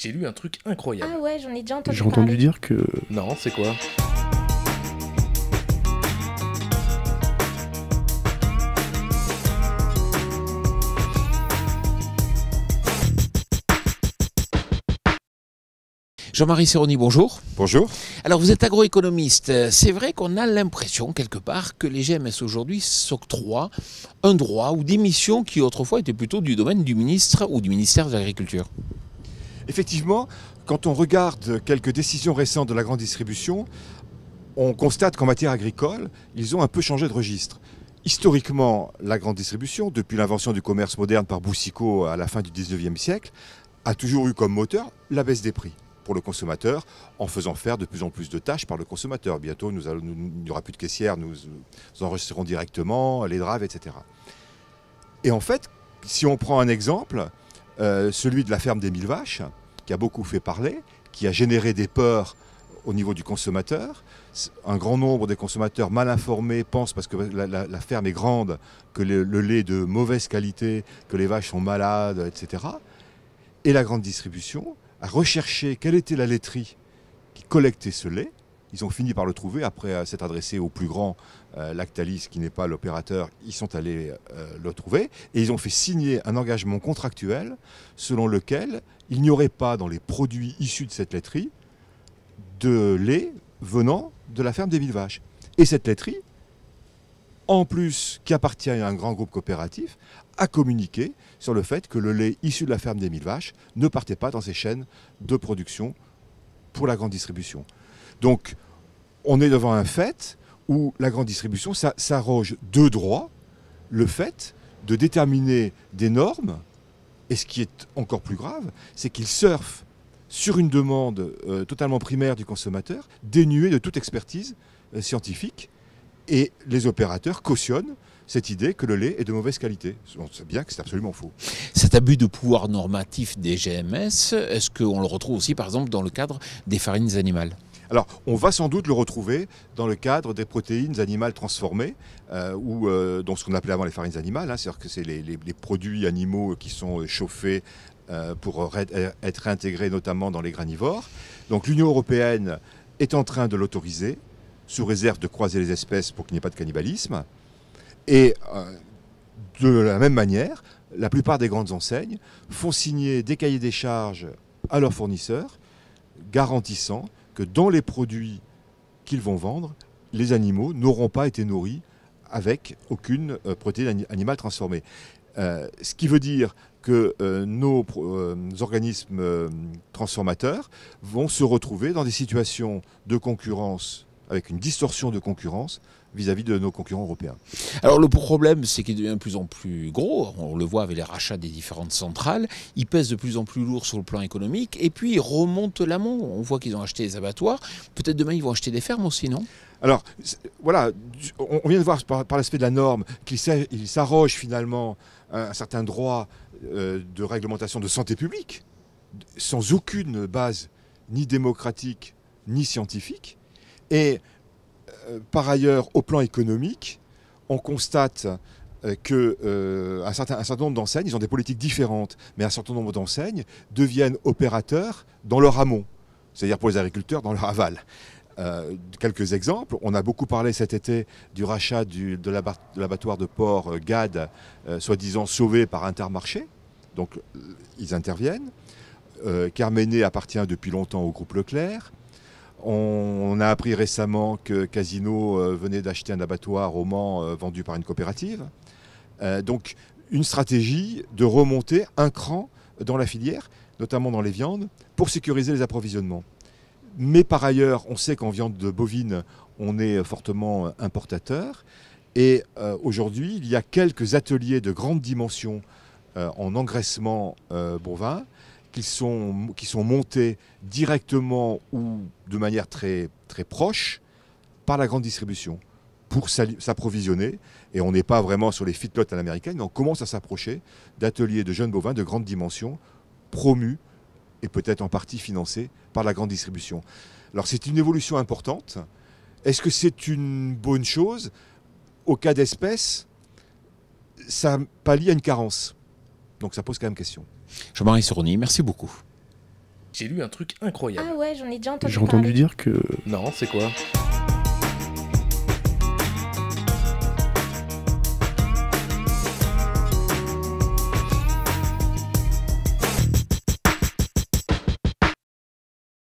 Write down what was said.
J'ai lu un truc incroyable. Ah ouais, j'en ai déjà entendu J'ai entendu parler. dire que... Non, c'est quoi? Jean-Marie Serroni, bonjour. Bonjour. Alors vous êtes agroéconomiste. C'est vrai qu'on a l'impression quelque part que les GMS aujourd'hui s'octroient un droit ou des missions qui autrefois étaient plutôt du domaine du ministre ou du ministère de l'Agriculture. Effectivement, quand on regarde quelques décisions récentes de la grande distribution, on constate qu'en matière agricole, ils ont un peu changé de registre. Historiquement, la grande distribution, depuis l'invention du commerce moderne par Boucicaut à la fin du 19e siècle, a toujours eu comme moteur la baisse des prix pour le consommateur, en faisant faire de plus en plus de tâches par le consommateur. Bientôt, il n'y aura plus de caissières, nous enregistrerons directement, les drives, etc. Et en fait, si on prend un exemple, celui de la ferme des 1000 vaches, qui a beaucoup fait parler, qui a généré des peurs au niveau du consommateur. Un grand nombre des consommateurs mal informés pensent, parce que la ferme est grande, que le lait est de mauvaise qualité, que les vaches sont malades, etc. Et la grande distribution a recherché quelle était la laiterie qui collectait ce lait. Ils ont fini par le trouver, après s'être adressé au plus grand Lactalis, qui n'est pas l'opérateur, ils sont allés le trouver, et ils ont fait signer un engagement contractuel selon lequel il n'y aurait pas dans les produits issus de cette laiterie de lait venant de la ferme des 1000 vaches. Et cette laiterie, en plus qui appartient à un grand groupe coopératif, a communiqué sur le fait que le lait issu de la ferme des 1000 vaches ne partait pas dans ces chaînes de production pour la grande distribution. Donc, on est devant un fait où la grande distribution s'arroge de droit le fait de déterminer des normes, et ce qui est encore plus grave, c'est qu'ils surfent sur une demande totalement primaire du consommateur, dénuée de toute expertise scientifique, et les opérateurs cautionnent cette idée que le lait est de mauvaise qualité. On sait bien que c'est absolument faux. Cet abus de pouvoir normatif des GMS, est-ce qu'on le retrouve aussi par exemple dans le cadre des farines animales ? Alors, on va sans doute le retrouver dans le cadre des protéines animales transformées, ou donc ce qu'on appelait avant les farines animales, c'est-à-dire que c'est les produits animaux qui sont chauffés pour être réintégrés notamment dans les granivores. Donc l'Union européenne est en train de l'autoriser, sous réserve de croiser les espèces pour qu'il n'y ait pas de cannibalisme. Et de la même manière, la plupart des grandes enseignes font signer des cahiers des charges à leurs fournisseurs, garantissant que dans les produits qu'ils vont vendre, les animaux n'auront pas été nourris avec aucune protéine animale transformée. Ce qui veut dire que nos organismes transformateurs vont se retrouver dans des situations de concurrence, avec une distorsion de concurrence vis-à-vis de nos concurrents européens. Alors le problème, c'est qu'il devient de plus en plus gros, on le voit avec les rachats des différentes centrales, il pèse de plus en plus lourd sur le plan économique, et puis il remonte l'amont, on voit qu'ils ont acheté des abattoirs, peut-être demain ils vont acheter des fermes aussi, non ? Alors, voilà, on vient de voir par l'aspect de la norme qu'il s'arroge finalement un certain droit de réglementation de santé publique, sans aucune base ni démocratique ni scientifique. Et par ailleurs, au plan économique, on constate qu'un certain nombre d'enseignes, ils ont des politiques différentes, mais un certain nombre d'enseignes deviennent opérateurs dans leur amont, c'est-à-dire pour les agriculteurs dans leur aval. Quelques exemples, on a beaucoup parlé cet été du rachat de l'abattoir de porc GAD, soi-disant sauvé par Intermarché, donc ils interviennent. Carmenet appartient depuis longtemps au groupe Leclerc. On a appris récemment que Casino venait d'acheter un abattoir au Mans vendu par une coopérative. Donc une stratégie de remonter un cran dans la filière, notamment dans les viandes, pour sécuriser les approvisionnements. Mais par ailleurs, on sait qu'en viande bovine, on est fortement importateur. Et aujourd'hui, il y a quelques ateliers de grande dimension en engraissement bovin qui sont montés directement ou de manière très, très proche par la grande distribution pour s'approvisionner. Et on n'est pas vraiment sur les feedlots à l'américaine, mais on commence à s'approcher d'ateliers de jeunes bovins de grande dimension promus et peut-être en partie financés par la grande distribution. Alors c'est une évolution importante. Est-ce que c'est une bonne chose ? Au cas d'espèce, ça pallie à une carence. Donc ça pose quand même question. Jean-Marie Serroni, merci beaucoup. J'ai lu un truc incroyable. Ah ouais, j'en ai déjà entendu J'ai entendu parler. dire que Non, c'est quoi?